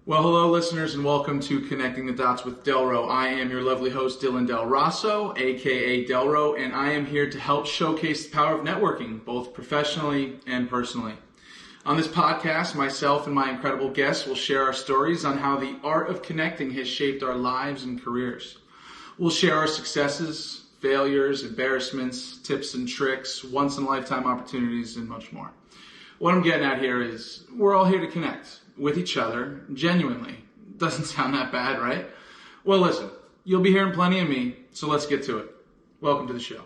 Well, hello, listeners, and welcome to Connecting the Dots with DelRo. I am your lovely host, Dillon Del Rosso, aka DelRo, and I am here to help showcase the power of networking, both professionally and personally. On this podcast, myself and my incredible guests will share our stories on how the art of connecting has shaped our lives and careers. We'll share our successes, failures, embarrassments, tips and tricks, once-in-a-lifetime opportunities, and much more. What I'm getting at here is we're all here to connect with each other genuinely. Doesn't sound that bad, right? Well, listen, you'll be hearing plenty of me, so let's get to it. Welcome to the show.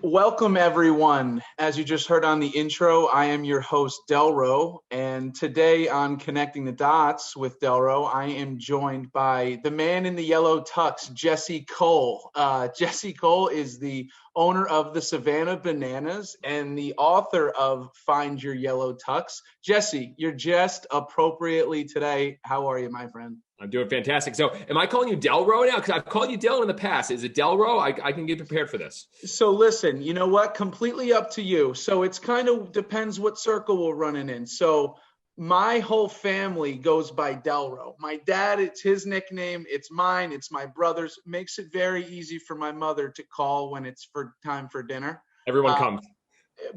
Welcome, everyone. As you just heard on the intro, I am your host, DelRo, and today on Connecting the Dots with DelRo, I am joined by the man in the yellow tux, Jesse Cole. Jesse Cole is the owner of the Savannah Bananas and the author of Find Your Yellow Tux. Jesse, you're dressed appropriately today. How are you, my friend? I'm doing fantastic. So am I calling you DelRo now? Because I've called you Dillon in the past. Is it DelRo? I can get prepared for this. So listen, you know what? Completely up to you. So it's kind of depends what circle we're running in. So my whole family goes by DelRo. My dad, it's his nickname. It's mine. It's my brother's. Makes it very easy for my mother to call when it's for time for dinner. Everyone comes.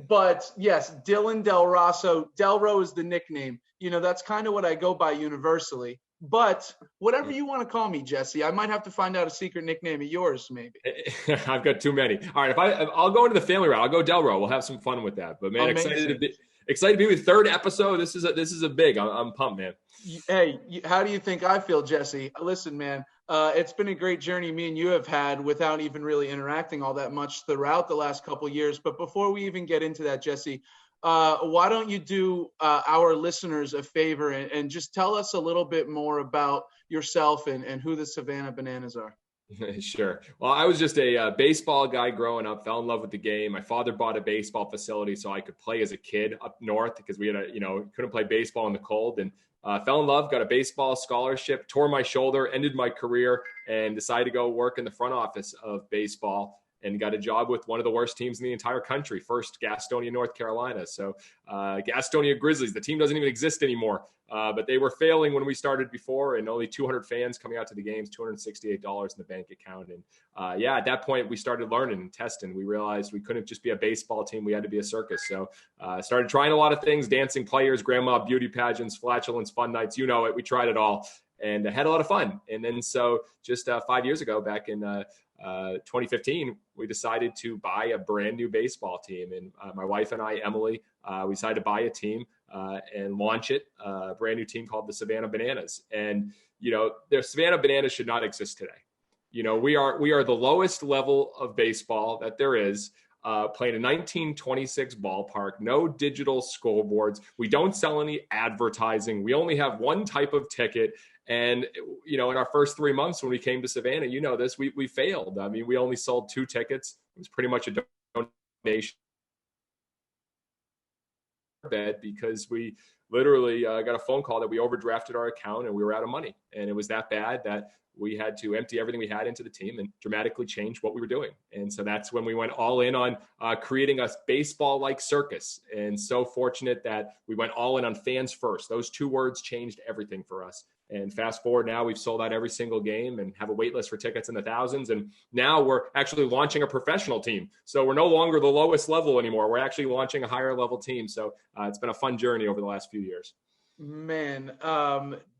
But yes, Dillon Del Rosso. DelRo is the nickname. You know, that's kind of what I go by universally. But whatever you want to call me, Jesse, I might have to find out a secret nickname of yours, maybe. I've got too many. All right, I'll go into the family route. I'll go DelRo. We'll have some fun with that. But man, excited to be with third episode. This is a big. I'm pumped, man. Hey, how do you think I feel, Jesse? Listen, man, it's been a great journey me and you have had without even really interacting all that much throughout the last couple of years. But before we even get into that, Jesse, why don't you do our listeners a favor and just tell us a little bit more about yourself and who the Savannah Bananas are? Sure. Well, I was just a baseball guy growing up, fell in love with the game. My father bought a baseball facility so I could play as a kid up north because we had couldn't play baseball in the cold, and fell in love, got a baseball scholarship, tore my shoulder, ended my career, and decided to go work in the front office of baseball. And got a job with one of the worst teams in the entire country, first Gastonia, North Carolina. So Gastonia Grizzlies, the team doesn't even exist anymore, but they were failing when we started before, and only 200 fans coming out to the games, $268 in the bank account. And at that point, we started learning and testing. We realized we couldn't just be a baseball team. We had to be a circus. So started trying a lot of things, dancing players, grandma beauty pageants, flatulence, fun nights, you know it. We tried it all and had a lot of fun. And then so just 5 years ago, back in 2015, we decided to buy a brand new baseball team. And my wife and I, Emily, we decided to buy a team and launch it, a brand new team called the Savannah Bananas. And, the Savannah Bananas should not exist today. We are the lowest level of baseball that there is. Playing a 1926 ballpark, no digital scoreboards. We don't sell any advertising. We only have one type of ticket. And, in our first 3 months when we came to Savannah, we failed. I mean, we only sold 2 tickets. It was pretty much a donation bed because we literally got a phone call that we overdrafted our account and we were out of money. And it was that bad that we had to empty everything we had into the team and dramatically change what we were doing. And so that's when we went all in on creating a baseball-like circus. And so fortunate that we went all in on fans first. Those 2 words changed everything for us. And fast forward now, we've sold out every single game and have a wait list for tickets in the thousands. And now we're actually launching a professional team. So we're no longer the lowest level anymore. We're actually launching a higher level team. So it's been a fun journey over the last few years. Man,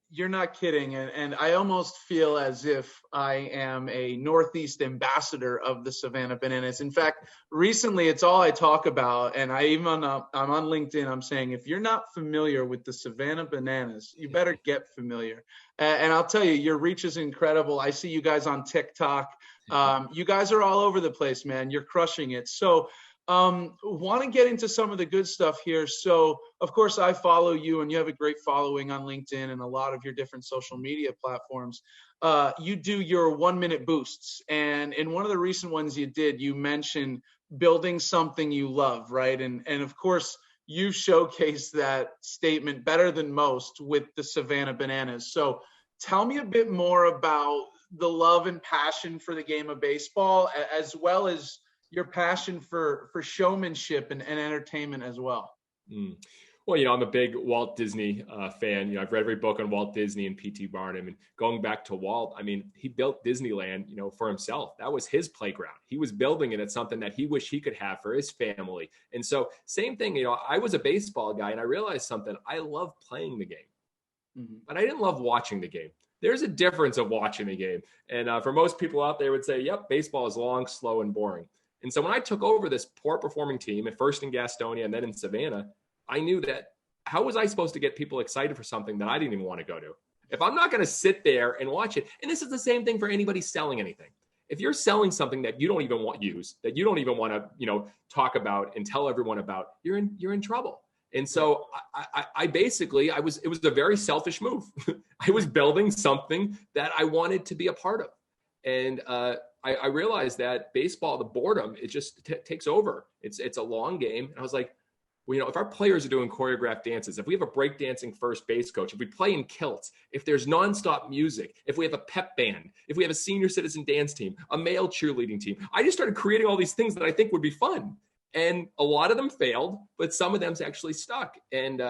you're not kidding. And I almost feel as if I am a Northeast ambassador of the Savannah Bananas. In fact, recently it's all I talk about. And I'm on LinkedIn. I'm saying, if you're not familiar with the Savannah Bananas, you better get familiar. And I'll tell you, your reach is incredible. I see you guys on TikTok. You guys are all over the place, man. You're crushing it. So want to get into some of the good stuff here. So, of course, I follow you, and you have a great following on LinkedIn and a lot of your different social media platforms. You do your 1-minute boosts. And in one of the recent ones you did, you mentioned building something you love, right? And of course, you showcased that statement better than most with the Savannah Bananas. So tell me a bit more about the love and passion for the game of baseball, as well as your passion for showmanship and entertainment as well. Mm. Well, I'm a big Walt Disney fan. I've read every book on Walt Disney and P.T. Barnum. And going back to Walt, I mean, he built Disneyland, for himself. That was his playground. He was building it at something that he wished he could have for his family. And so same thing, I was a baseball guy, and I realized something. I love playing the game, but I didn't love watching the game. There's a difference of watching the game. And for most people out there would say, yep, baseball is long, slow, and boring. And so when I took over this poor performing team, at first in Gastonia and then in Savannah, I knew that how was I supposed to get people excited for something that I didn't even want to go to? If I'm not going to sit there and watch it, and this is the same thing for anybody selling anything. If you're selling something that you don't even want use, that you don't even want to, talk about and tell everyone about, you're in trouble. And so it was a very selfish move. I was building something that I wanted to be a part of. And I realized that baseball, the boredom, it just takes over. It's a long game. And I was like, well, if our players are doing choreographed dances, if we have a breakdancing first base coach, if we play in kilts, if there's nonstop music, if we have a pep band, if we have a senior citizen dance team, a male cheerleading team, I just started creating all these things that I think would be fun. And a lot of them failed, but some of them's actually stuck. And,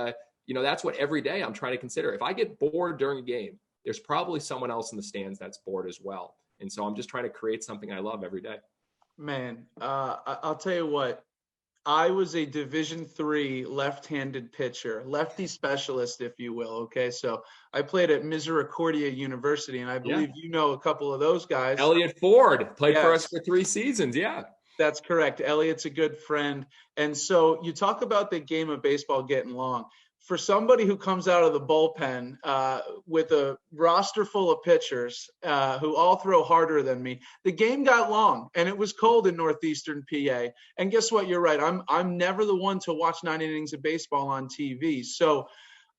that's what every day I'm trying to consider. If I get bored during a game, there's probably someone else in the stands that's bored as well. And so I'm just trying to create something I love every day. Man, I'll tell you what. I was a Division III left-handed pitcher, lefty specialist, if you will. Okay, so I played at Misericordia University, and I believe you know a couple of those guys. Elliot Ford played for us for 3 seasons. Yeah, that's correct. Elliot's a good friend, and so you talk about the game of baseball getting long. For somebody who comes out of the bullpen with a roster full of pitchers who all throw harder than me, the game got long, and it was cold in northeastern PA. And guess what? You're right. I'm never the one to watch 9 innings of baseball on TV. So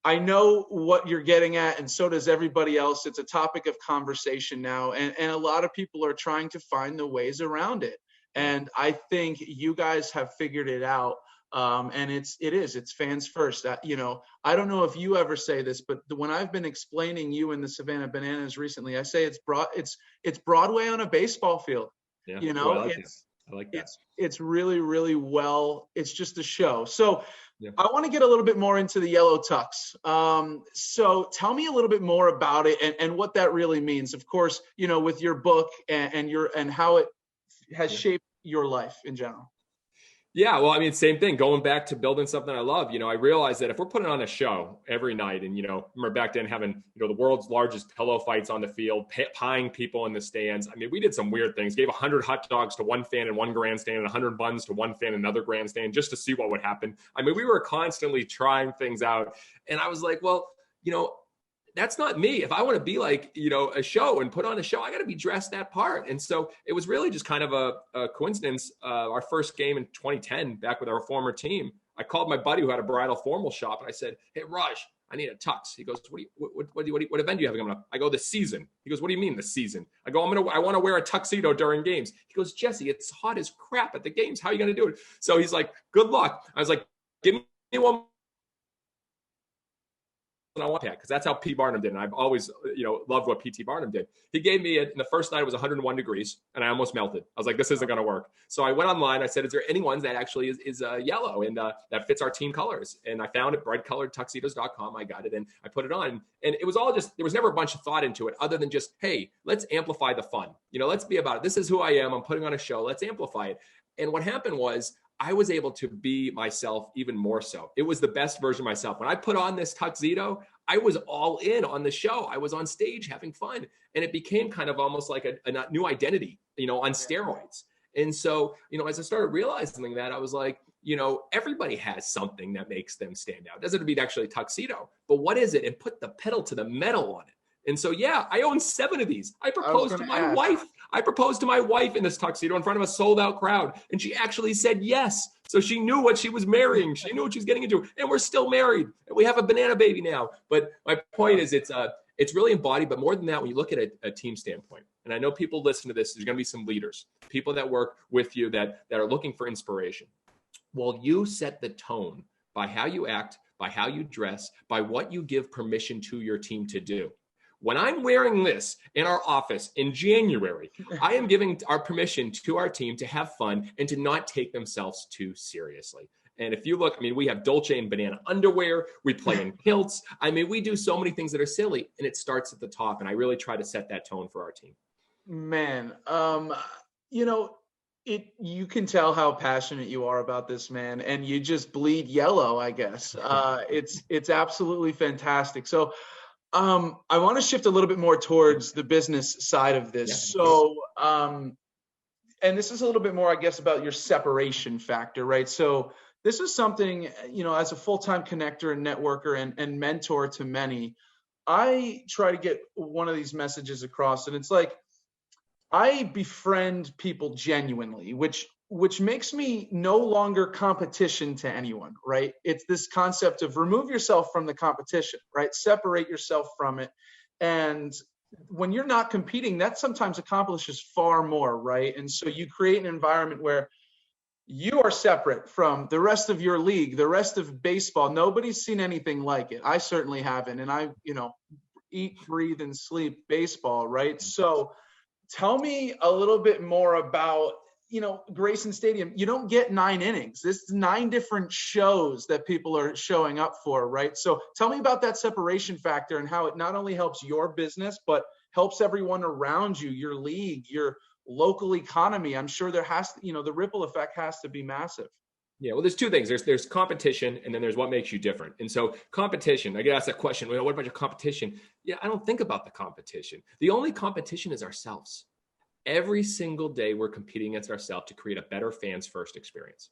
I know what you're getting at, and so does everybody else. It's a topic of conversation now, and a lot of people are trying to find the ways around it. And I think you guys have figured it out. And it's fans first. I don't know if you ever say this, but when I've been explaining you and the Savannah Bananas recently, I say it's Broadway on a baseball field. Yeah. I like that. It's really, really well. It's just a show. So I want to get a little bit more into the Yellow Tux. So tell me a little bit more about it and what that really means. Of course, with your book and how it has shaped your life in general. Yeah, well, I mean, same thing. Going back to building something I love, I realized that if we're putting on a show every night, and remember back then having the world's largest pillow fights on the field, pieing people in the stands. I mean, we did some weird things. Gave 100 hot dogs to one fan in one grandstand, and 100 buns to one fan in another grandstand, just to see what would happen. I mean, we were constantly trying things out, and I was like, well, that's not me. If I want to be like, a show and put on a show, I got to be dressed that part. And so it was really just kind of a coincidence. Our first game in 2010, back with our former team, I called my buddy who had a bridal formal shop, and I said, "Hey, Raj, I need a tux." He goes, "What event do you have coming up?" I go, "The season." He goes, "What do you mean the season?" I go, I want to wear a tuxedo during games. He goes, "Jesse, it's hot as crap at the games. How are you going to do it?" So he's like, "Good luck." I was like, "Give me one." I want that, because that's how P. Barnum did. And I've always, loved what P.T. Barnum did. He gave me it, and the first night it was 101 degrees, and I almost melted. I was like, this isn't going to work. So I went online. I said, is there any ones that actually is yellow and that fits our team colors? And I found it, brightcoloredtuxedos.com. I got it, and I put it on. And it was all just, there was never a bunch of thought into it other than just, hey, let's amplify the fun. Let's be about it. This is who I am. I'm putting on a show. Let's amplify it. And what happened was, I was able to be myself even more so. It was the best version of myself. When I put on this tuxedo, I was all in on the show. I was on stage having fun. And it became kind of almost like a new identity, on steroids. And so, as I started realizing that, I was like, everybody has something that makes them stand out. It doesn't have to be actually a tuxedo, but what is it? And put the pedal to the metal on it. And so, I own 7 of these. I proposed to my wife. I proposed to my wife in this tuxedo in front of a sold out crowd. And she actually said yes. So she knew what she was marrying. She knew what she was getting into. And we're still married. And we have a banana baby now. But my point is it's really embodied. But more than that, when you look at a team standpoint, and I know people listen to this, there's going to be some leaders, people that work with you that are looking for inspiration. Well, you set the tone by how you act, by how you dress, by what you give permission to your team to do. when I'm wearing this in our office in January, I am giving our permission to our team to have fun and to not take themselves too seriously. And if you look, I mean, we have Dolce and Banana underwear. We play in kilts. I mean, we do so many things that are silly, and it starts at the top. And I really try to set that tone for our team. Man, you know, you can tell how passionate you are about this, man, and you just bleed yellow, I guess. It's absolutely fantastic. So I want to shift a little bit more towards the business side of this. Yeah. So and this is a little bit more, I guess, about your separation factor, right? So this is something, you know, as a full-time connector and networker and mentor to many, I try to get one of these messages across, and it's like, I befriend people genuinely, which makes me no longer competition to anyone, right? It's this concept of remove yourself from the competition, right? Separate yourself from it. And when you're not competing, that sometimes accomplishes far more, right? And so you create an environment where you are separate from the rest of your league, the rest of baseball. Nobody's seen anything like it. I certainly haven't. And I, you know, eat, breathe, and sleep baseball, right? So tell me a little bit more about, you know, Grayson Stadium. You don't get 9 innings. This is 9 different shows that people are showing up for, right? So tell me about that separation factor and how it not only helps your business, but helps everyone around you, your league, your local economy. I'm sure there has to, you know, the ripple effect has to be massive. Yeah, well, there's 2 things. There's competition, and then there's what makes you different. And so competition, I get asked that question, well, what about your competition? Yeah, I don't think about the competition. The only competition is ourselves. Every single day we're competing against ourselves to create a better fans first experience.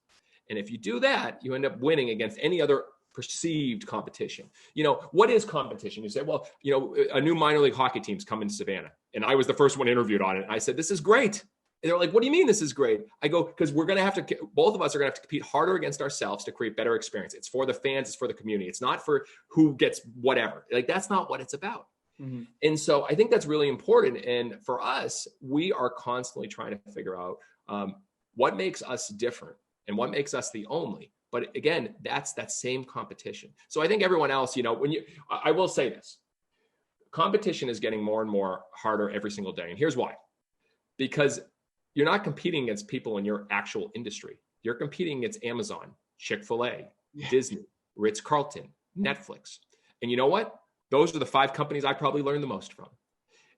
And if you do that, you end up winning against any other perceived competition. You know, what is competition? You say, well, you know, a new minor league hockey team's coming to Savannah. And I was the first one interviewed on it. I said, this is great. And they're like, what do you mean this is great? I go, because we're going to have to, both of us are going to have to compete harder against ourselves to create better experience. It's for the fans. It's for the community. It's not for who gets whatever. Like, that's not what it's about. Mm-hmm. And so I think that's really important. And for us, we are constantly trying to figure out what makes us different and what makes us the only. But again, that's that same competition. So I think everyone else, you know, I will say this, competition is getting more and more harder every single day. And here's why. Because you're not competing against people in your actual industry. You're competing against Amazon, Chick-fil-A, Disney, Ritz-Carlton, Netflix. And you know what? Those are the 5 companies I probably learned the most from.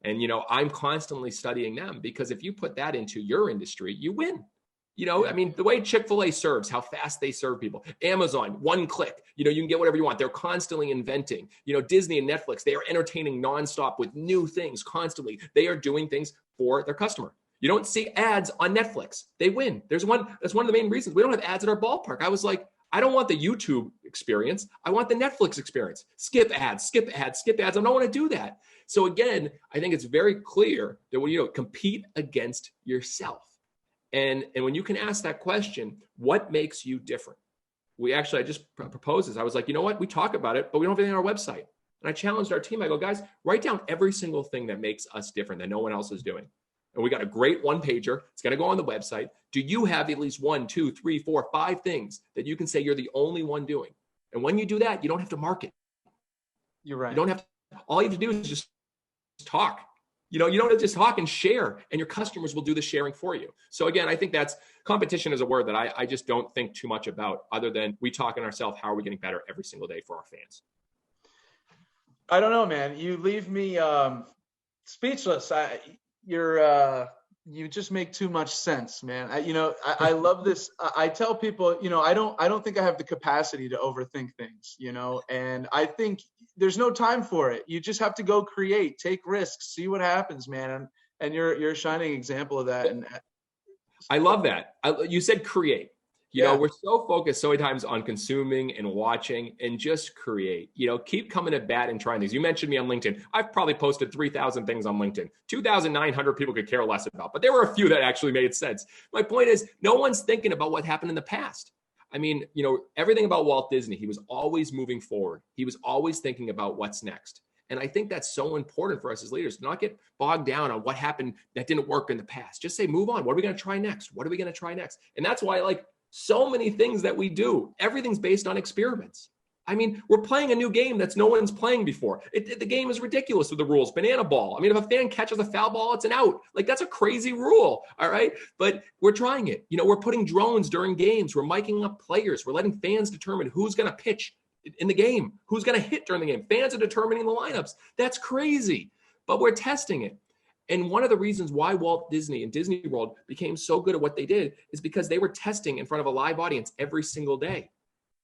And, you know, I'm constantly studying them because if you put that into your industry, you win. You know, I mean, the way Chick-fil-A serves, how fast they serve people. Amazon, 1 click, you know, you can get whatever you want. They're constantly inventing. You know, Disney and Netflix, they are entertaining nonstop with new things constantly. They are doing things for their customer. You don't see ads on Netflix. They win. That's one of the main reasons we don't have ads at our ballpark. I was like, I don't want the YouTube experience. I want the Netflix experience. Skip ads, skip ads, skip ads. I don't want to do that. So again, I think it's very clear that when you compete against yourself. And when you can ask that question, what makes you different? I just proposed this. I was like, you know what? We talk about it, but we don't have anything on our website. And I challenged our team. I go, guys, write down every single thing that makes us different that no one else is doing. And we got a great 1-pager. It's going to go on the website. Do you have at least 1, 2, 3, 4, 5 things that you can say you're the only one doing? And when you do that, you don't have to market. You're right. You don't have to, all you have to do is just talk. You know, you don't have to just talk and share, and your customers will do the sharing for you. So again, I think that's competition is a word that I just don't think too much about other than we talk in ourselves, how are we getting better every single day for our fans? I don't know, man. You leave me speechless. You just make too much sense, man. I love this. I tell people, you know, I don't think I have the capacity to overthink things, you know, and I think there's no time for it. You just have to go create, take risks, see what happens, man. And you're a shining example of that. And I love that. You said create. You know, we're so focused so many times on consuming and watching and just create, you know, keep coming at bat and trying things. You mentioned me on LinkedIn. I've probably posted 3,000 things on LinkedIn. 2,900 people could care less about, but there were a few that actually made sense. My point is no one's thinking about what happened in the past. I mean, you know, everything about Walt Disney, he was always moving forward. He was always thinking about what's next. And I think that's so important for us as leaders to not get bogged down on what happened that didn't work in the past. Just say, move on. What are we going to try next? What are we going to try next? And that's why, like, so many things that we do, everything's based on experiments. I mean, we're playing a new game that's no one's playing before. The game is ridiculous with the rules. Banana ball. I mean, if a fan catches a foul ball, it's an out. Like, that's a crazy rule, all right? But we're trying it. We're putting drones during games. We're miking up players. We're letting fans determine who's going to pitch in the game, who's going to hit during the game. Fans are determining the lineups. That's crazy, but we're testing it. And one of the reasons why Walt Disney and Disney World became so good at what they did is because they were testing in front of a live audience every single day.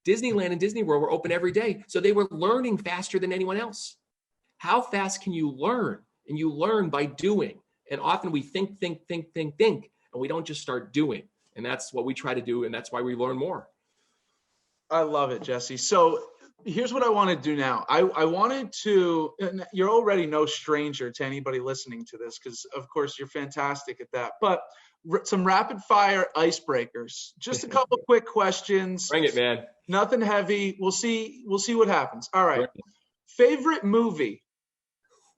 Disneyland and Disney World were open every day. So they were learning faster than anyone else. How fast can you learn? And you learn by doing. And often we think, and we don't just start doing. And that's what we try to do. And that's why we learn more. I love it, Jesse. So here's what I want to do now. I wanted to, you're already no stranger to anybody listening to this, because of course you're fantastic at that, but some rapid fire icebreakers, just a couple quick questions. Bring it, man. Nothing heavy. We'll see what happens. All right. Favorite movie?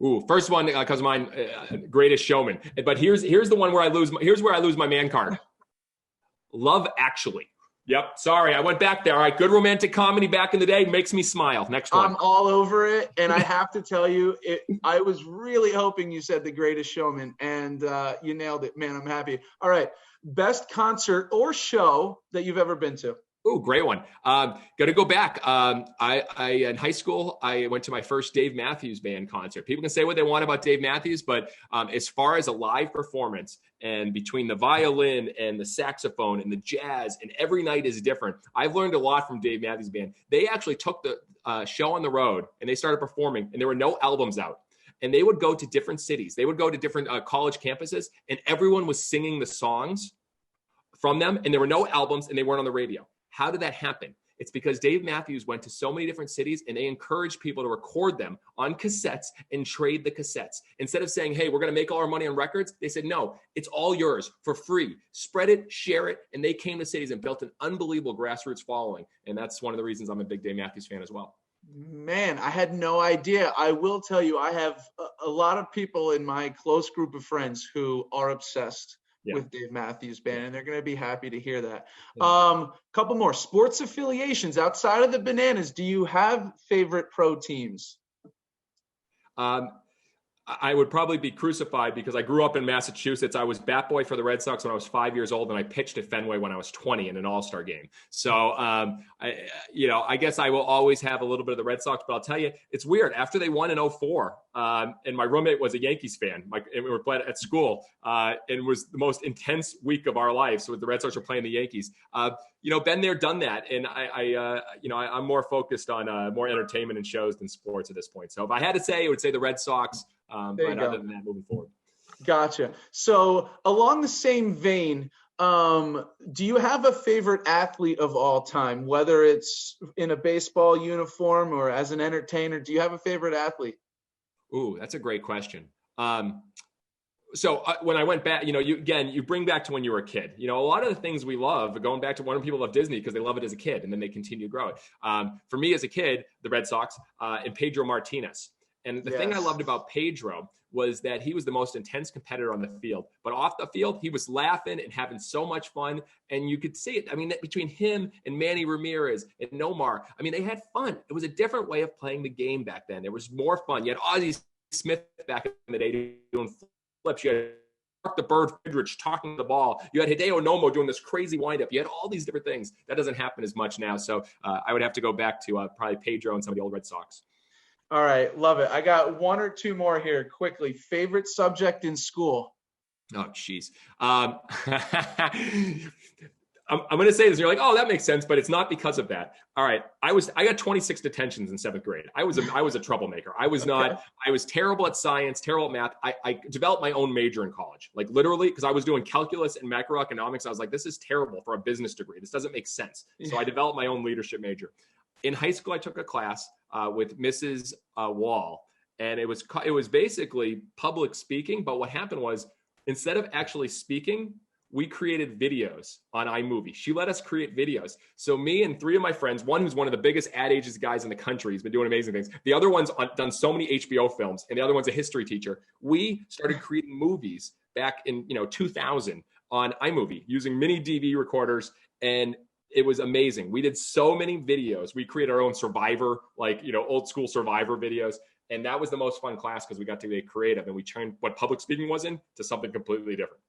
Ooh, first one comes to mind, Greatest Showman. But here's the one where I lose my man card. Love Actually. Yep. Sorry, I went back there. All right, good romantic comedy back in the day makes me smile. Next one. I'm all over it, and I have to tell you, I was really hoping you said The Greatest Showman, and you nailed it, man. I'm happy. All right, best concert or show that you've ever been to? Oh, great one. Got to go back. I in high school, I went to my first Dave Matthews Band concert. People can say what they want about Dave Matthews, but as far as a live performance, and between the violin and the saxophone and the jazz, and every night is different. I've learned a lot from Dave Matthews Band. They actually took the show on the road and they started performing, and there were no albums out. And they would go to different cities. They would go to different college campuses, and everyone was singing the songs from them, and there were no albums, and they weren't on the radio. How did that happen? It's because Dave Matthews went to so many different cities, and they encouraged people to record them on cassettes and trade the cassettes. Instead of saying, hey, we're going to make all our money on records, they said, no, it's all yours for free. Spread it, share it. And they came to cities and built an unbelievable grassroots following. And that's one of the reasons I'm a big Dave Matthews fan as well. Man, I had no idea. I will tell you, I have a lot of people in my close group of friends who are obsessed with Dave Matthews Band, and they're going to be happy to hear that. Couple more sports affiliations outside of the Bananas. Do you have favorite pro teams? I would probably be crucified because I grew up in Massachusetts. I was bat boy for the Red Sox when I was 5 years old, and I pitched at Fenway when I was 20 in an all-star game. So, I guess I will always have a little bit of the Red Sox, but I'll tell you, it's weird. After they won in 2004, and my roommate was a Yankees fan, and we were playing at school, and it was the most intense week of our life. So the Red Sox were playing the Yankees. Been there, done that. And I'm more focused on more entertainment and shows than sports at this point. So if I had to say, I would say the Red Sox. But other than that, moving forward. Gotcha. So along the same vein, do you have a favorite athlete of all time, whether it's in a baseball uniform or as an entertainer? Do you have a favorite athlete? Ooh, that's a great question. So when I went back, you bring back to when you were a kid. A lot of the things we love, going back to when people love Disney because they love it as a kid and then they continue to grow it. For me as a kid, the Red Sox and Pedro Martinez. And the thing I loved about Pedro was that he was the most intense competitor on the field. But off the field, he was laughing and having so much fun. And you could see it. I mean, between him and Manny Ramirez and Nomar, I mean, they had fun. It was a different way of playing the game back then. There was more fun. You had Ozzie Smith back in the day doing flips. You had Mark the Bird Friedrich talking the ball. You had Hideo Nomo doing this crazy windup. You had all these different things. That doesn't happen as much now. So I would have to go back to probably Pedro and some of the old Red Sox. All right. Love it. I got one or two more here quickly. Favorite subject in school? Oh, geez. I'm going to say this. And you're like, oh, that makes sense, but it's not because of that. All right. I got 26 detentions in 7th grade. I was a troublemaker. I was terrible at science, terrible at math. I developed my own major in college, like literally, because I was doing calculus and macroeconomics. I was like, this is terrible for a business degree. This doesn't make sense. So I developed my own leadership major. In high school, I took a class with Mrs. Wall, and it was basically public speaking. But what happened was, instead of actually speaking, we created videos on iMovie. She let us create videos. So me and 3 of my friends, one who's one of the biggest ad agency guys in the country, he's been doing amazing things. The other one's done so many HBO films, and the other one's a history teacher. We started creating movies back in 2000 on iMovie using mini DV recorders, and it was amazing. We did so many videos. We created our own Survivor, like, old school Survivor videos. And that was the most fun class because we got to get creative and we turned what public speaking was to something completely different.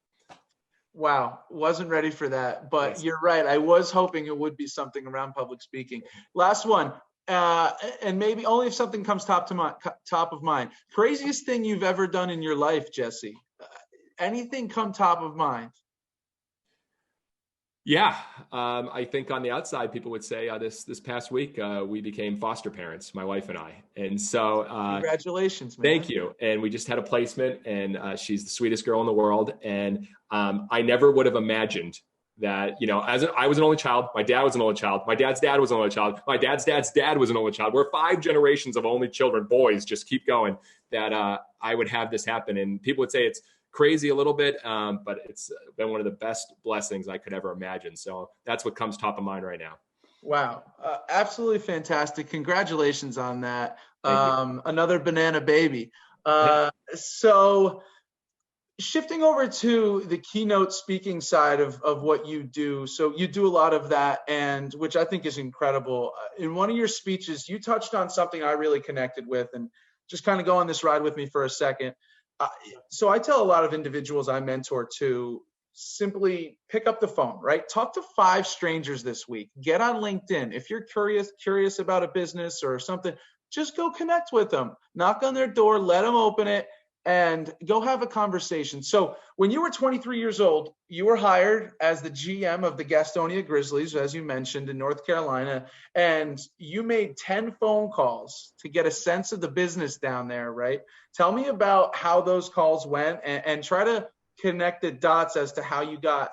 Wow. Wasn't ready for that, but Yes. You're right. I was hoping it would be something around public speaking. Last one. And maybe only if something comes top of mind. Craziest thing you've ever done in your life, Jesse? Anything come top of mind? Yeah. I think on the outside, people would say this past week, we became foster parents, my wife and I. And so Congratulations, man. Thank you. And we just had a placement, and she's the sweetest girl in the world. And I never would have imagined that, I was an only child. My dad was an only child. My dad's dad was an only child. My dad's dad's dad was an only child. We're 5 generations of only children, boys, just keep going, that I would have this happen. And people would say it's crazy a little bit, but it's been one of the best blessings I could ever imagine. So that's what comes top of mind right now. Wow. Absolutely fantastic. Congratulations on that. Another banana baby. So shifting over to the keynote speaking side of what you do. So you do a lot of that, and which I think is incredible. In one of your speeches, you touched on something I really connected with, and just kind of go on this ride with me for a second. So I tell a lot of individuals I mentor to simply pick up the phone, right? Talk to 5 strangers this week. Get on LinkedIn. If you're curious about a business or something, just go connect with them. Knock on their door, let them open it, and go have a conversation. So when you were 23 years old, you were hired as the GM of the Gastonia Grizzlies, as you mentioned, in North Carolina, and you made 10 phone calls to get a sense of the business down there, right? Tell me about how those calls went, and try to connect the dots as to how you got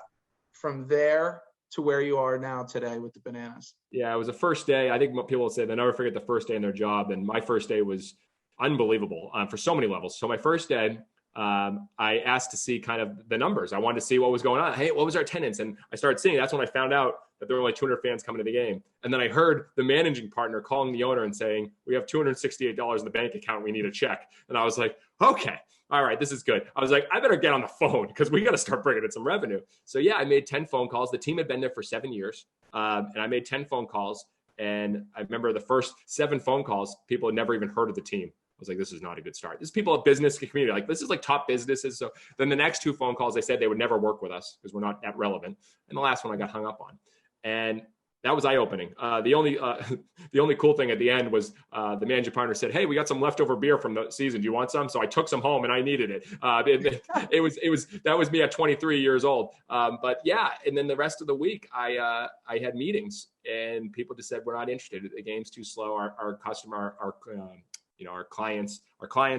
from there to where you are now today with the bananas. Yeah, it was the first day. I think what people will say, they never forget the first day in their job. And my first day was unbelievable for so many levels. So my first day, I asked to see kind of the numbers. I wanted to see what was going on. Hey, what was our attendance? And I started seeing, that's when I found out that there were only 200 fans coming to the game. And then I heard the managing partner calling the owner and saying, we have $268 in the bank account. We need a check. And I was like, okay, all right, this is good. I was like, I better get on the phone because we got to start bringing in some revenue. So yeah, I made 10 phone calls. The team had been there for 7 years. And I made 10 phone calls. And I remember the first 7 phone calls, people had never even heard of the team. I was like, this is not a good start. This is people at business community. Like, this is like top businesses. So then the next 2 phone calls, they said they would never work with us because we're not that relevant. And the last one I got hung up on. And that was eye-opening. The only cool thing at the end was the managing partner said, hey, we got some leftover beer from the season. Do you want some? So I took some home and I needed it. That was me at 23 years old. But yeah, and then the rest of the week I had meetings and people just said, we're not interested. The game's too slow. Our customer, our clients,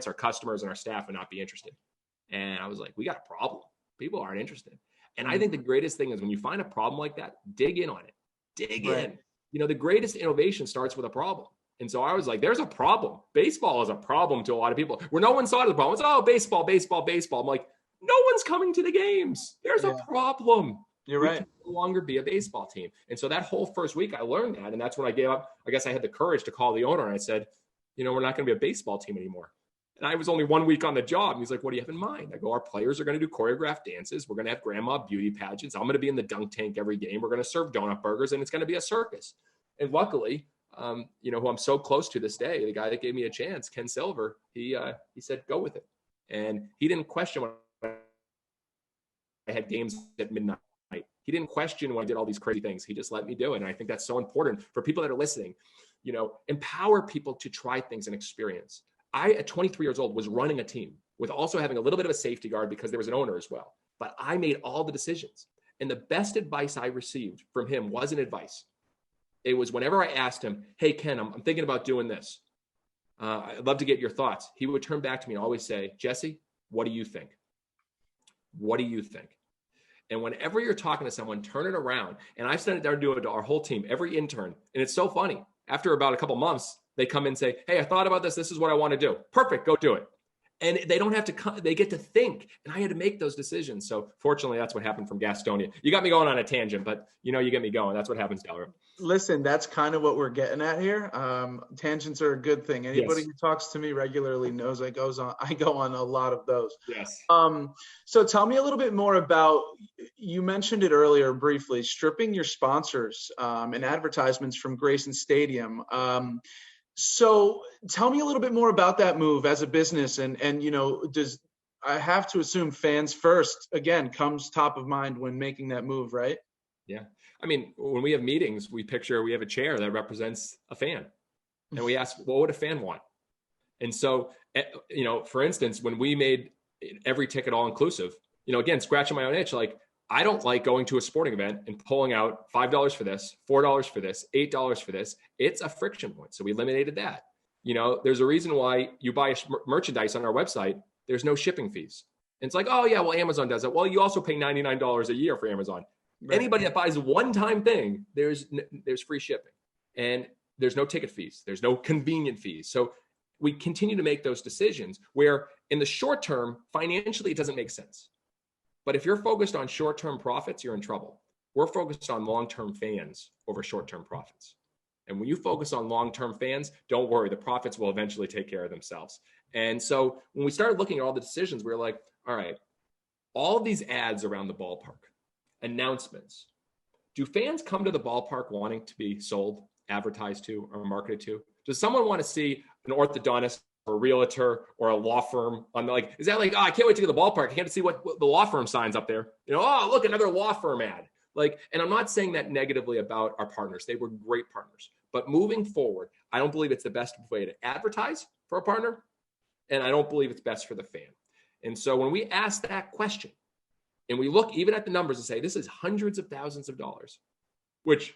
our customers, and our staff would not be interested. And I was like, we got a problem. People aren't interested. And I think the greatest thing is when you find a problem like that, dig in on it. Dig in. The greatest innovation starts with a problem. And so I was like, there's a problem. Baseball is a problem to a lot of people. Where no one saw the problem. It's, oh, baseball, baseball, baseball. I'm like, no one's coming to the games. There's a problem. You're right. We can no longer be a baseball team. And so that whole first week I learned that. And that's when I gave up. I guess I had the courage to call the owner and I said, we're not going to be a baseball team anymore. And I was only 1 week on the job. And he's like, what do you have in mind? I go, our players are going to do choreographed dances. We're going to have grandma beauty pageants. I'm going to be in the dunk tank every game. We're going to serve donut burgers and it's going to be a circus. And luckily, who I'm so close to this day, the guy that gave me a chance, Ken Silver, he said, go with it. And he didn't question when I had games at midnight. He didn't question when I did all these crazy things. He just let me do it. And I think that's so important for people that are listening. Empower people to try things and experience. I, at 23 years old, was running a team with also having a little bit of a safety guard because there was an owner as well. But I made all the decisions. And the best advice I received from him wasn't advice. It was whenever I asked him, hey, Ken, I'm thinking about doing this. I'd love to get your thoughts. He would turn back to me and always say, Jesse, what do you think? What do you think? And whenever you're talking to someone, turn it around. And I've sent it down to our whole team, every intern. And it's so funny. After about a couple months, they come in and say, hey, I thought about this. This is what I want to do. Perfect. Go do it. And they don't have to come, they get to think. And I had to make those decisions. So fortunately, that's what happened from Gastonia. You got me going on a tangent, but you get me going. That's what happens, DelRo. Listen, that's kind of what we're getting at here. Tangents are a good thing. Anybody Yes. who talks to me regularly knows I go on a lot of those. Yes. So tell me a little bit more about, you mentioned it earlier briefly, stripping your sponsors and advertisements from Grayson Stadium. So tell me a little bit more about that move as a business, and does, I have to assume fans first, again, comes top of mind when making that move, right? Yeah. I mean, when we have meetings, we have a chair that represents a fan, and we ask, what would a fan want? And so, for instance, when we made every ticket all inclusive, again, scratching my own itch, like, I don't like going to a sporting event and pulling out $5 for this, $4 for this, $8 for this. It's a friction point. So we eliminated that. There's a reason why you buy merchandise on our website, there's no shipping fees. And it's like, oh yeah, well, Amazon does it. Well, you also pay $99 a year for Amazon. Right. Anybody that buys a one-time thing, there's free shipping, and there's no ticket fees. There's no convenient fees. So we continue to make those decisions where in the short term, financially, it doesn't make sense. But if you're focused on short-term profits, you're in trouble. We're focused on long-term fans over short-term profits. And when you focus on long-term fans, don't worry, the profits will eventually take care of themselves. And so when we started looking at all the decisions, we were like, all right, all of these ads around the ballpark, announcements, do fans come to the ballpark wanting to be sold, advertised to, or marketed to? Does someone want to see an orthodontist or a realtor or a law firm on is that I can't wait to get to the ballpark. I can't see what the law firm signs up there. Oh, look, another law firm ad. And I'm not saying that negatively about our partners. They were great partners. But moving forward, I don't believe it's the best way to advertise for a partner. And I don't believe it's best for the fan. And so when we ask that question and we look even at the numbers and say, this is hundreds of thousands of dollars, which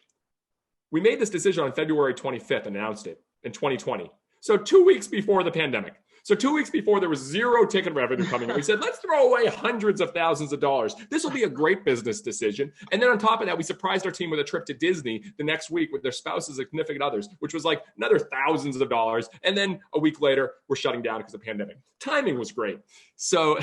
we made this decision on February 25th and announced it in 2020. So 2 weeks before the pandemic. So 2 weeks before there was zero ticket revenue coming in, we said, let's throw away hundreds of thousands of dollars. This will be a great business decision. And then on top of that, we surprised our team with a trip to Disney the next week with their spouses and significant others, which was another thousands of dollars. And then a week later, we're shutting down because of the pandemic. Timing was great. So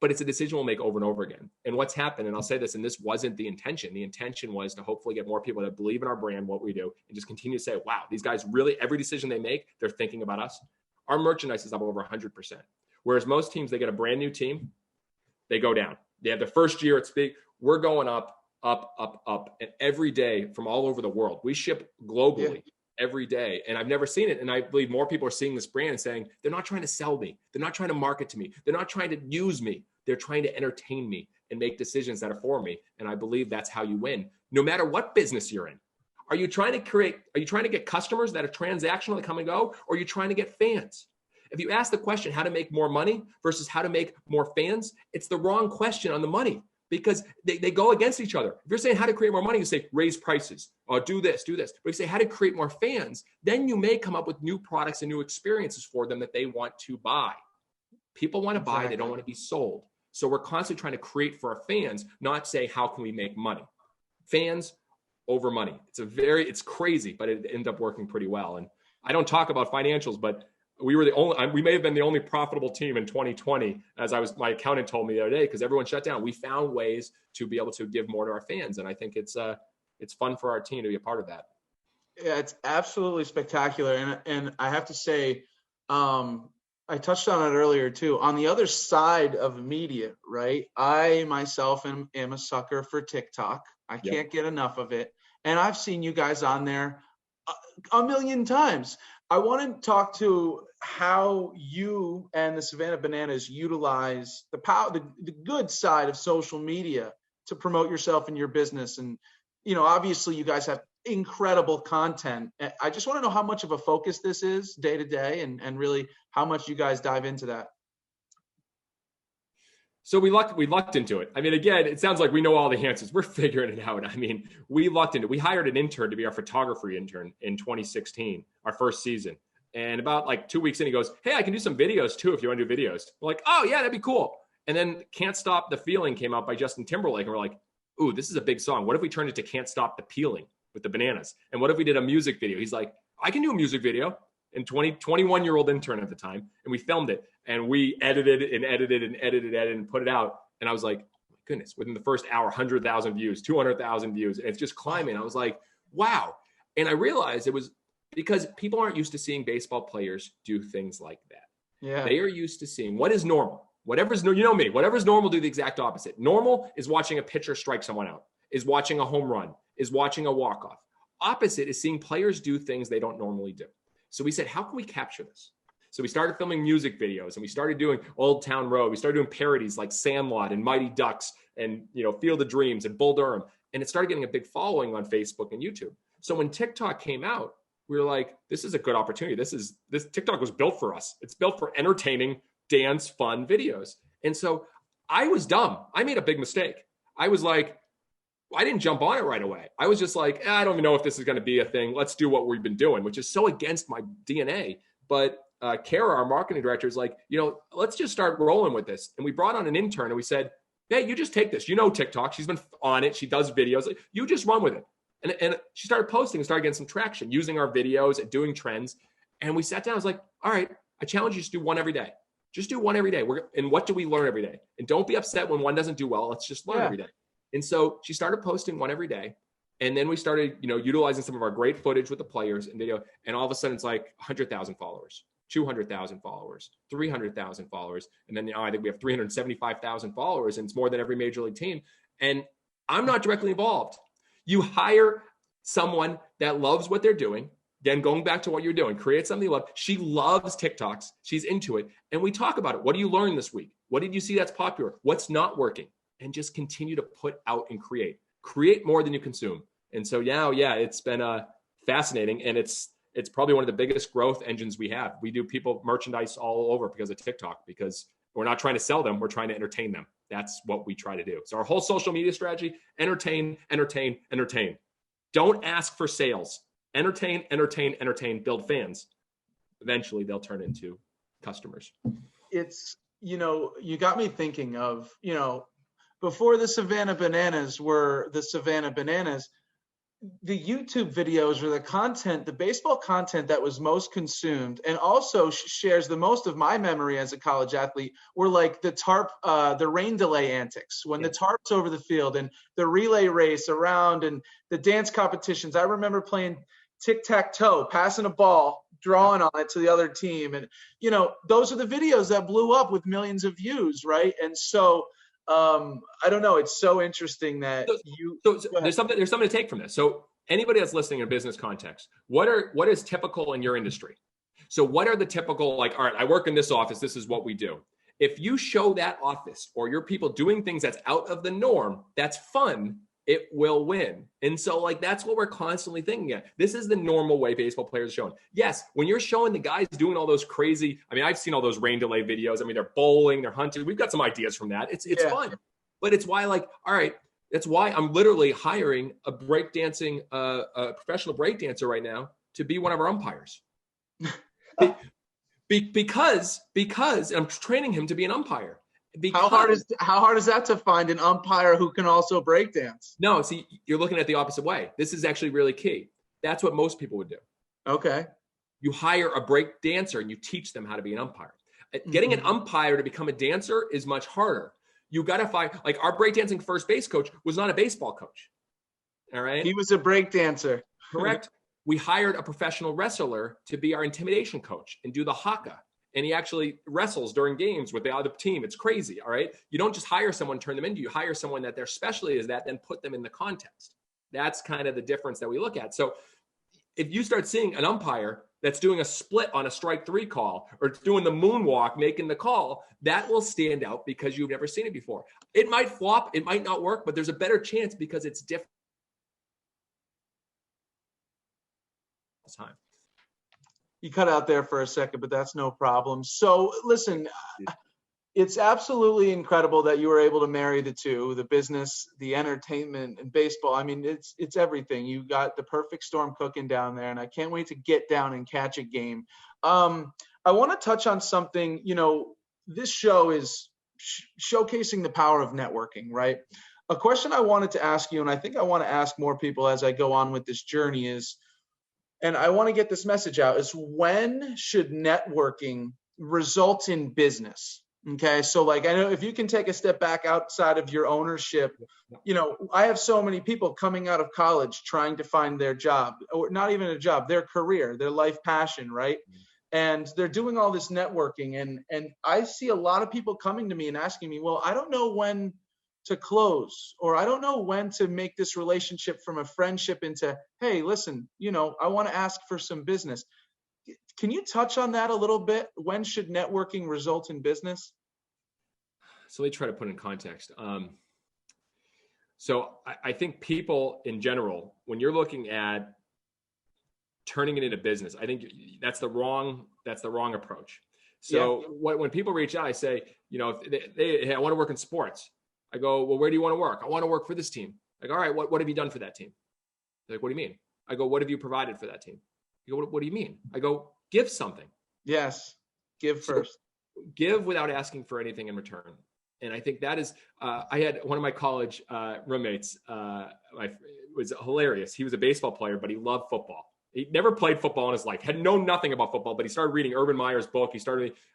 but it's a decision we'll make over and over again. And what's happened, and I'll say this, and this wasn't the intention. The intention was to hopefully get more people that believe in our brand, what we do, and just continue to say, wow, these guys really, every decision they make, they're thinking about us. Our merchandise is up over 100%. Whereas most teams, they get a brand new team, they go down. They have their first year, it's big. We're going up, up, up, up. And every day from all over the world, we ship globally. Every day. And I've never seen it. And I believe more people are seeing this brand and saying, they're not trying to sell me. They're not trying to market to me. They're not trying to use me. They're trying to entertain me and make decisions that are for me. And I believe that's how you win, no matter what business you're in. Are you trying to get customers that are transactional that come and go? Or are you trying to get fans? If you ask the question, how to make more money versus how to make more fans, it's the wrong question on the money. Because they go against each other. If you're saying how to create more money, you say raise prices, or do this. But if you say how to create more fans, then you may come up with new products and new experiences for them that they want to buy. People want to buy, they don't want to be sold. So we're constantly trying to create for our fans, not say how can we make money. Fans over money. It's crazy, but it ended up working pretty well. And I don't talk about financials, but we may have been the only profitable team in 2020, as my accountant told me the other day, because everyone shut down. We found ways to be able to give more to our fans. And I think it's fun for our team to be a part of that. Yeah, it's absolutely spectacular. And I have to say, I touched on it earlier too. On the other side of media, right? I myself am a sucker for TikTok. I can't get enough of it. And I've seen you guys on there a million times. I want to talk to how you and the Savannah Bananas utilize the good side of social media to promote yourself and your business. And, obviously you guys have incredible content. I just want to know how much of a focus this is day to day and really how much you guys dive into that. So we lucked into it. I mean, again, it sounds like we know all the answers. We're figuring it out. I mean, we lucked into it. We hired an intern to be our photography intern in 2016, our first season. And about 2 weeks in, he goes, hey, I can do some videos too if you want to do videos. We're like, oh yeah, that'd be cool. And then Can't Stop the Feeling came out by Justin Timberlake. And we're like, ooh, this is a big song. What if we turned it to Can't Stop the Peeling with the Bananas? And what if we did a music video? He's like, I can do a music video. and 21-year-old intern at the time. And we filmed it and we edited and put it out. And I was like, my goodness, within the first hour, 100,000 views, 200,000 views. And it's just climbing. I was like, wow. And I realized it was because people aren't used to seeing baseball players do things like that. Yeah. They are used to seeing what is normal. Whatever's, you know me, whatever's normal, do the exact opposite. Normal is watching a pitcher strike someone out, is watching a home run, is watching a walk-off. Opposite is seeing players do things they don't normally do. So we said, how can we capture this? So we started filming music videos and we started doing Old Town Road. We started doing parodies like Sandlot and Mighty Ducks and, you know, Field of Dreams and Bull Durham. And it started getting a big following on Facebook and YouTube. So when TikTok came out, we were like, this is a good opportunity. This TikTok was built for us. It's built for entertaining, dance, fun videos. And so I was dumb. I made a big mistake. I was like, I didn't jump on it right away. I was just like, I don't even know if this is going to be a thing. Let's do what we've been doing, which is so against my DNA. But Kara, our marketing director, is like, you know, let's just start rolling with this. And we brought on an intern and we said, hey, you just take this. You know TikTok. She's been on it. She does videos. Like, you just run with it. And she started posting and started getting some traction using our videos and doing trends. And we sat down. I was like, all right, I challenge you to do one every day. Just do one every day. And what do we learn every day? And don't be upset when one doesn't do well. Let's just learn every day. And so she started posting one every day. And then we started, you know, utilizing some of our great footage with the players and video. And all of a sudden it's like 100,000 followers, 200,000 followers, 300,000 followers. And then I think we have 375,000 followers, and it's more than every major league team. And I'm not directly involved. You hire someone that loves what they're doing. Again, going back to what you're doing, create something you love. She loves TikToks. She's into it. And we talk about it. What do you learn this week? What did you see that's popular? What's not working? And just continue to put out and create more than you consume. And so yeah, it's been fascinating. And it's probably one of the biggest growth engines we have. We do people merchandise all over because of TikTok, because we're not trying to sell them. We're trying to entertain them. That's what we try to do. So our whole social media strategy, entertain. Don't ask for sales. Entertain, build fans. Eventually they'll turn into customers. It's, you know, you got me thinking of, you know, before the Savannah Bananas were the Savannah Bananas, the YouTube videos or the content, the baseball content that was most consumed and also shares the most of my memory as a college athlete were like the tarp, the rain delay antics, when the tarp's over the field and the relay race around and the dance competitions. I remember playing tic-tac-toe, passing a ball, drawing on it to the other team. And, you know, those are the videos that blew up with millions of views, right? And so, I don't know. It's so interesting that there's something to take from this. So anybody that's listening in a business context, what is typical in your industry? So what are the typical, like, all right, I work in this office. This is what we do. If you show that office or your people doing things that's out of the norm, that's fun, it will win. And so like, that's what we're constantly thinking at. This is the normal way baseball players are showing. Yes, when you're showing the guys doing all those crazy, I mean, I've seen all those rain delay videos. I mean, they're bowling, they're hunting. We've got some ideas from that. It's fun. But it's why, like, all right, that's why I'm literally hiring a breakdancing, a professional breakdancer right now to be one of our umpires. Because I'm training him to be an umpire. How hard is that to find an umpire who can also breakdance? No, see, you're looking at the opposite way. This is actually really key. That's what most people would do. Okay. You hire a break dancer and you teach them how to be an umpire. Getting an umpire to become a dancer is much harder. You got to find, like, our breakdancing first base coach was not a baseball coach. All right. He was a breakdancer. Correct. We hired a professional wrestler to be our intimidation coach and do the haka. And he actually wrestles during games with the other team. It's crazy, all right? You don't just hire someone, turn them into. You hire someone that their specialty is that, then put them in the context. That's kind of the difference that we look at. So if you start seeing an umpire that's doing a split on a strike three call or doing the moonwalk, making the call, that will stand out because you've never seen it before. It might flop, it might not work, but there's a better chance because it's different. Time. You cut out there for a second, but that's no problem. So listen, it's absolutely incredible that you were able to marry the two, the business, the entertainment, and baseball. I mean, it's everything. You got the perfect storm cooking down there, and I can't wait to get down and catch a game. I want to touch on something. You know, this show is showcasing the power of networking, right? A question I wanted to ask you, and I think I want to ask more people as I go on with this journey is, and I want to get this message out, is when should networking result in business? Okay. So like, I know if you can take a step back outside of your ownership, I have so many people coming out of college trying to find their job, or not even a job, their career, their life passion, right? And they're doing all this networking. And I see a lot of people coming to me and asking me, well, I don't know when to close, or I don't know when to make this relationship from a friendship into, hey, listen, I want to ask for some business. Can you touch on that a little bit? When should networking result in business? So let me try to put it in context. So I think people in general, when you're looking at turning it into business, I think that's the wrong approach. So when people reach out, I say, hey, I want to work in sports. I go, well, where do you want to work? I want to work for this team. I go, all right, what have you done for that team? They're like, what do you mean? I go, what have you provided for that team? You go, what do you mean? I go, give something. Yes. Give first. So give without asking for anything in return. And I think that is, I had one of my college roommates, it was hilarious. He was a baseball player, but he loved football. He never played football in his life, had known nothing about football, but he started reading Urban Meyer's book.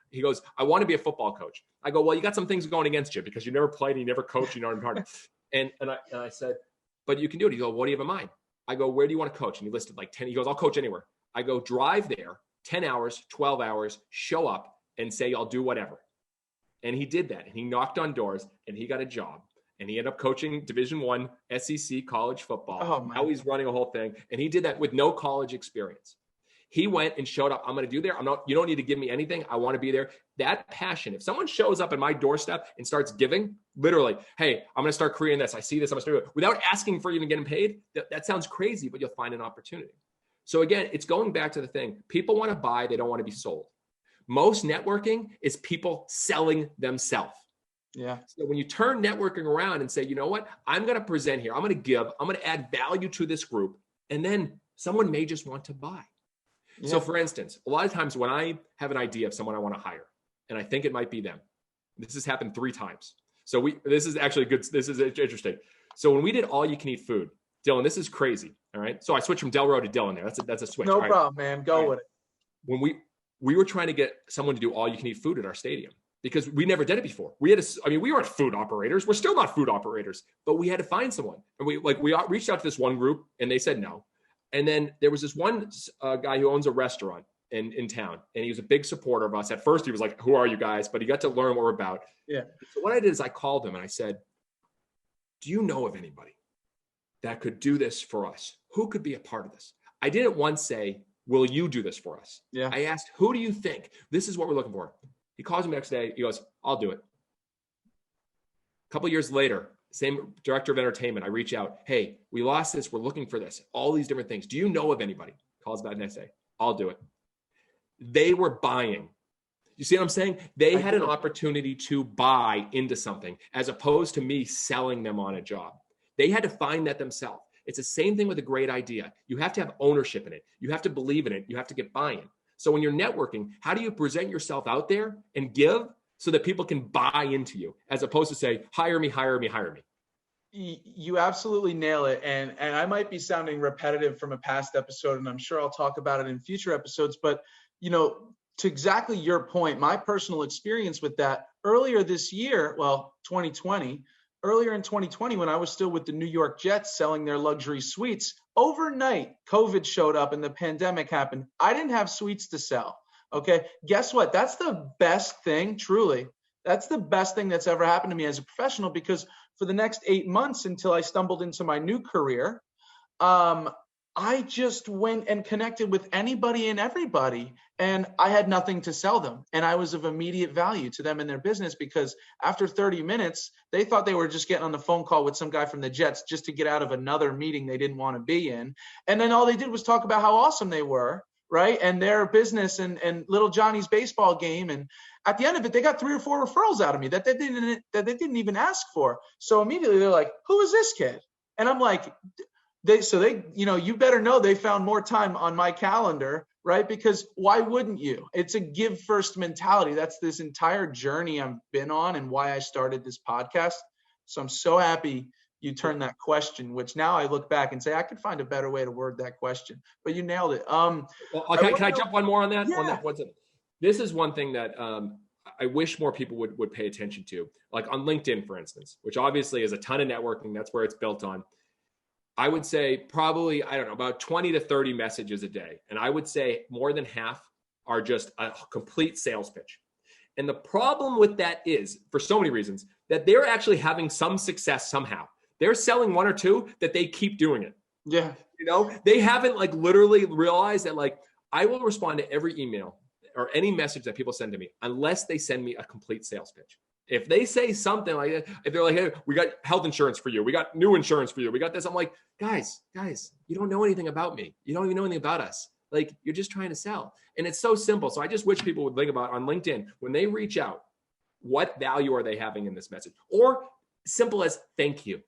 He goes, I want to be a football coach. I go, well, you got some things going against you because you never played and you never coached, you know what I'm talking about. And I said, but you can do it. He goes, what do you have in mind? I go, where do you want to coach? And he listed like 10. He goes, I'll coach anywhere. I go, drive there, 10 hours, 12 hours, show up and say, I'll do whatever. And he did that. And he knocked on doors and he got a job. And he ended up coaching Division I SEC college football. Oh, now he's running a whole thing. And he did that with no college experience. He went and showed up. I'm going to do there. You don't need to give me anything. I want to be there. That passion. If someone shows up at my doorstep and starts giving, literally, hey, I'm going to start creating this. I see this. I'm going to start doing it without asking for even getting paid. That sounds crazy, but you'll find an opportunity. So again, it's going back to the thing. People want to buy. They don't want to be sold. Most networking is people selling themselves. Yeah. So when you turn networking around and say, you know what, I'm going to present here. I'm going to give. I'm going to add value to this group. And then someone may just want to buy. Yeah. So for instance, a lot of times when I have an idea of someone I want to hire, and I think it might be them, this has happened 3 times. So this is actually good. This is interesting. So when we did all you can eat food, Dillon, this is crazy. All right. So I switched from DelRo to Dillon there. That's a switch. No problem, man. Go with it. When we were trying to get someone to do all you can eat food at our stadium because we never did it before. We weren't food operators. We're still not food operators, but we had to find someone. And we reached out to this one group and they said no. And then there was this one guy who owns a restaurant in town, and he was a big supporter of us. At first, he was like, who are you guys? But he got to learn what we're about. Yeah. So what I did is I called him and I said, do you know of anybody that could do this for us? Who could be a part of this? I didn't once say, will you do this for us? Yeah. I asked, who do you think? This is what we're looking for. He calls me the next day. He goes, I'll do it. A couple of years later, same director of entertainment. I reach out. Hey, we lost this. We're looking for this. All these different things. Do you know of anybody? Calls back the next day. I'll do it. They were buying. You see what I'm saying? They had an opportunity to buy into something as opposed to me selling them on a job. They had to find that themselves. It's the same thing with a great idea. You have to have ownership in it. You have to believe in it. You have to get buy-in. So when you're networking, how do you present yourself out there and give so that people can buy into you as opposed to say, hire me, hire me, hire me? You absolutely nail it. And I might be sounding repetitive from a past episode, and I'm sure I'll talk about it in future episodes. But, to exactly your point, my personal experience with that earlier this year, 2020, earlier in 2020, when I was still with the New York Jets selling their luxury suites, overnight, COVID showed up and the pandemic happened. I didn't have suites to sell. Okay. Guess what? That's the best thing, truly. That's the best thing that's ever happened to me as a professional, because for the next 8 months until I stumbled into my new career, I just went and connected with anybody and everybody, and I had nothing to sell them. And I was of immediate value to them in their business, because after 30 minutes, they thought they were just getting on the phone call with some guy from the Jets just to get out of another meeting they didn't want to be in. And then all they did was talk about how awesome they were, right? And their business and little Johnny's baseball game. And at the end of it, they got 3 or 4 referrals out of me that they didn't even ask for. So immediately they're like, who is this kid? And I'm like, you better know they found more time on my calendar, right? Because why wouldn't you? It's a give first mentality. That's this entire journey I've been on and why I started this podcast. So I'm so happy you turn that question, which now I look back and say, I could find a better way to word that question, but you nailed it. Well, can I jump one more on that? Yeah. On that, this is one thing that I wish more people would pay attention to, like on LinkedIn, for instance, which obviously is a ton of networking. That's where it's built on. I would say probably, I don't know, about 20 to 30 messages a day. And I would say more than half are just a complete sales pitch. And the problem with that is, for so many reasons, that they're actually having some success somehow. They're selling one or two that they keep doing it. Yeah. You know, they haven't like literally realized that like I will respond to every email or any message that people send to me unless they send me a complete sales pitch. If they say something like that, if they're like, hey, we got health insurance for you, we got new insurance for you, we got this, I'm like, guys, you don't know anything about me. You don't even know anything about us. Like, you're just trying to sell. And it's so simple. So I just wish people would think about on LinkedIn, when they reach out, what value are they having in this message? Or simple as thank you.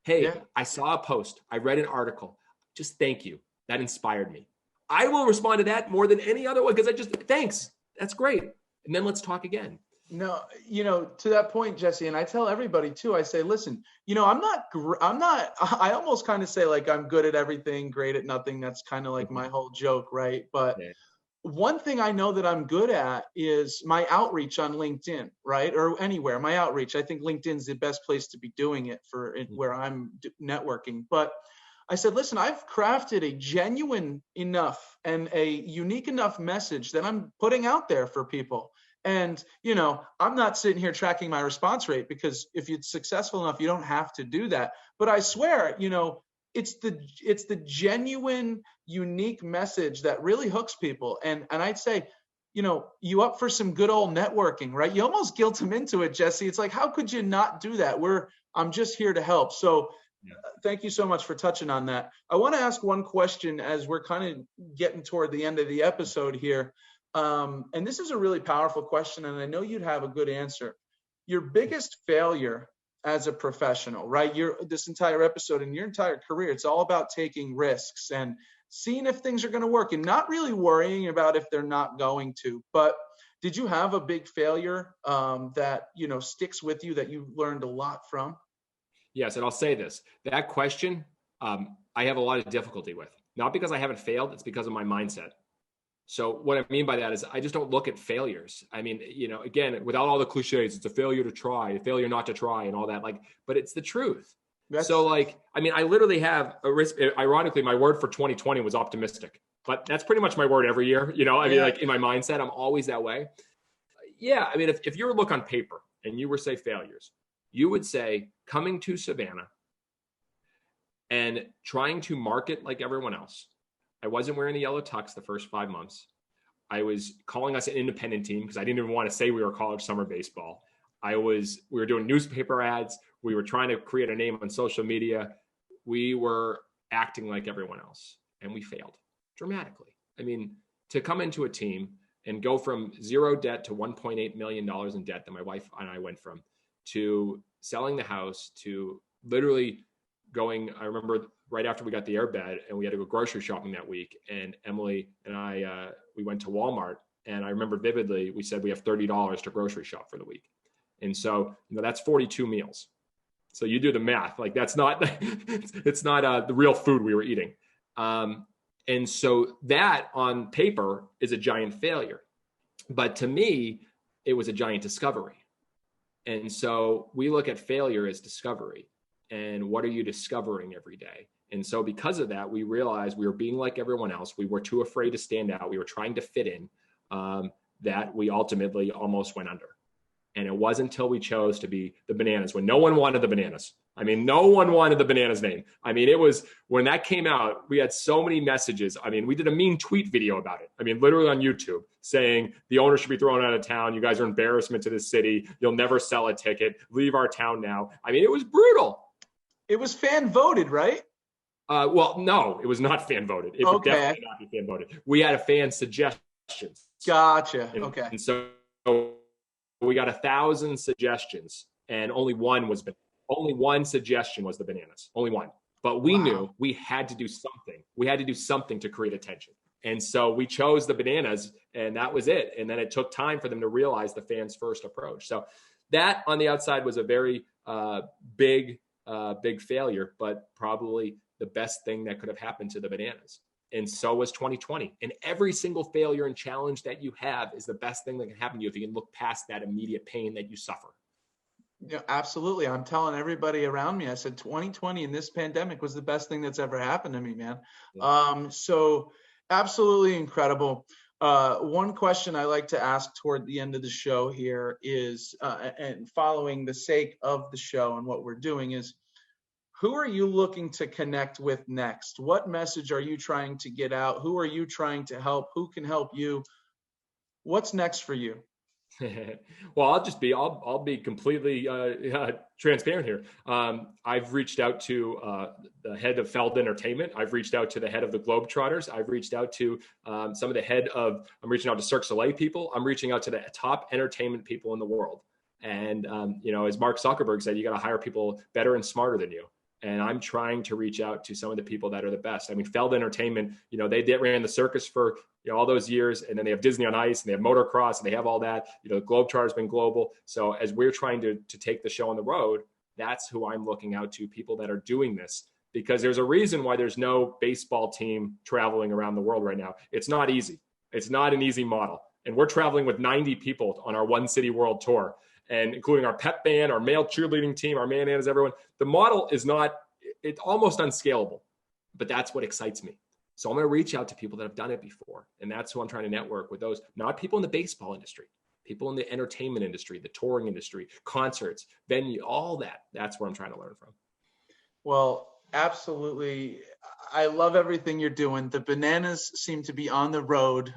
Hey, I saw a post. I read an article. Just thank you. That inspired me. I will respond to that more than any other one because thanks. That's great. And then let's talk again. No, to that point, Jesse, and I tell everybody too, I say, listen, I almost kind of say like, I'm good at everything, great at nothing. That's kind of like my whole joke, right? But one thing I know that I'm good at is my outreach on LinkedIn, right? Or anywhere, my outreach. I think LinkedIn's the best place to be doing it for where I'm networking. But I said, listen, I've crafted a genuine enough and a unique enough message that I'm putting out there for people. And, I'm not sitting here tracking my response rate because if you're successful enough, you don't have to do that. But I swear, it's the genuine, unique message that really hooks people. And I'd say, you up for some good old networking, right? You almost guilt them into it, Jesse. It's like, how could you not do that? I'm just here to help. So thank you so much for touching on that. I want to ask one question as we're kind of getting toward the end of the episode here. And this is a really powerful question, and I know you'd have a good answer. Your biggest failure as a professional, right? This entire episode and your entire career, it's all about taking risks and seeing if things are going to work and not really worrying about if they're not going to. But did you have a big failure that, sticks with you that you learned a lot from? Yes, and I'll say this. That question, I have a lot of difficulty with. Not because I haven't failed, it's because of my mindset. So what I mean by that is I just don't look at failures. I mean, again, without all the cliches, it's a failure to try, a failure not to try and all that, but it's the truth. I literally have a risk. Ironically, my word for 2020 was optimistic, but that's pretty much my word every year. In my mindset, I'm always that way. Yeah. I mean, if you were to look on paper and you were say failures, you would say coming to Savannah and trying to market like everyone else. I wasn't wearing the yellow tux the first 5 months. I was calling us an independent team because I didn't even want to say we were college summer baseball. We were doing newspaper ads. We were trying to create a name on social media. We were acting like everyone else, and we failed dramatically. I mean, to come into a team and go from zero debt to $1.8 million in debt that my wife and I went from, to selling the house, to literally going, I remember right after we got the airbed and we had to go grocery shopping that week. And Emily and I, we went to Walmart, and I remember vividly, we said we have $30 to grocery shop for the week. And so, that's 42 meals. So you do the math, like that's not, it's not the real food we were eating. And so that on paper is a giant failure, but to me, it was a giant discovery. And so we look at failure as discovery. And what are you discovering every day? And so because of that, we realized we were being like everyone else. We were too afraid to stand out. We were trying to fit in, that we ultimately almost went under. And it wasn't until we chose to be the Bananas when no one wanted the Bananas. I mean, no one wanted the Bananas name. I mean, it was when that came out, we had so many messages. I mean, we did a mean tweet video about it. I mean, literally on YouTube saying the owner should be thrown out of town. You guys are an embarrassment to the city. You'll never sell a ticket. Leave our town now. I mean, it was brutal. It was fan voted, right? Well, no, it was not fan voted. It would definitely not be fan voted. We had a fan suggestions. Gotcha. Okay. And so we got 1,000 suggestions, and only one suggestion was the Bananas. Only one. But we knew we had to do something. We had to do something to create attention. And so we chose the Bananas, and that was it. And then it took time for them to realize the fans first approach. So that on the outside was a very big big failure, but probably the best thing that could have happened to the bananas. And so was 2020. And every single failure and challenge that you have is the best thing that can happen to you if you can look past that immediate pain that you suffer. Yeah, absolutely. I'm telling everybody around me, I said 2020 and this pandemic was the best thing that's ever happened to me, man. Yeah. So absolutely incredible. One question I like to ask toward the end of the show here is, and following the sake of the show and what we're doing, is who are you looking to connect with next? What message are you trying to get out? Who are you trying to help? Who can help you? What's next for you? Well, I'll be completely transparent here. I've reached out to the head of Feld Entertainment. I've reached out to the head of the Globetrotters. I've reached out to some of the I'm reaching out to Cirque du Soleil people. I'm reaching out to the top entertainment people in the world. And, as Mark Zuckerberg said, you got to hire people better and smarter than you. And I'm trying to reach out to some of the people that are the best. I mean, Feld Entertainment, they ran the circus for all those years, and then they have Disney on Ice, and they have motocross, and they have all that. The Globetrotter's been global. So as we're trying to take the show on the road, that's who I'm looking out to, people that are doing this, because there's a reason why there's no baseball team traveling around the world right now. It's not easy. It's not an easy model. And we're traveling with 90 people on our One City World Tour, and including our pep band, our male cheerleading team, our man-anas, everyone. The model is it's almost unscalable, but that's what excites me. So I'm going to reach out to people that have done it before. And that's who I'm trying to network with, those, not people in the baseball industry, people in the entertainment industry, the touring industry, concerts, venue, all that. That's where I'm trying to learn from. Well, absolutely. I love everything you're doing. The bananas seem to be on the road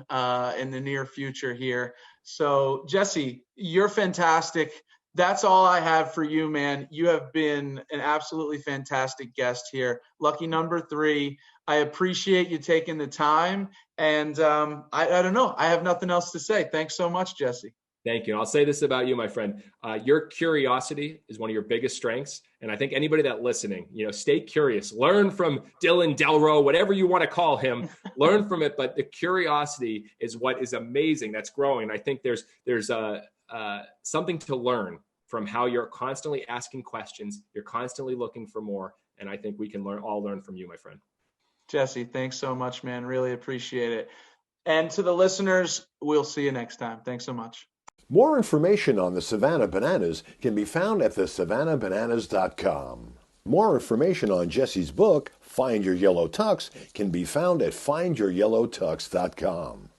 in the near future here. So Jesse, you're fantastic. That's all I have for you, man. You have been an absolutely fantastic guest here. Lucky number 3. I appreciate you taking the time. And I don't know. I have nothing else to say. Thanks so much, Jesse. Thank you. And I'll say this about you, my friend. Your curiosity is one of your biggest strengths. And I think anybody that's listening, stay curious. Learn from Dillon, DelRo, whatever you want to call him. Learn from it. But the curiosity is what is amazing. That's growing. I think there's something to learn from how you're constantly asking questions. You're constantly looking for more. And I think we can all learn from you, my friend. Jesse, thanks so much, man. Really appreciate it. And to the listeners, we'll see you next time. Thanks so much. More information on the Savannah Bananas can be found at thesavannahbananas.com. More information on Jesse's book, Find Your Yellow Tux, can be found at findyouryellowtux.com.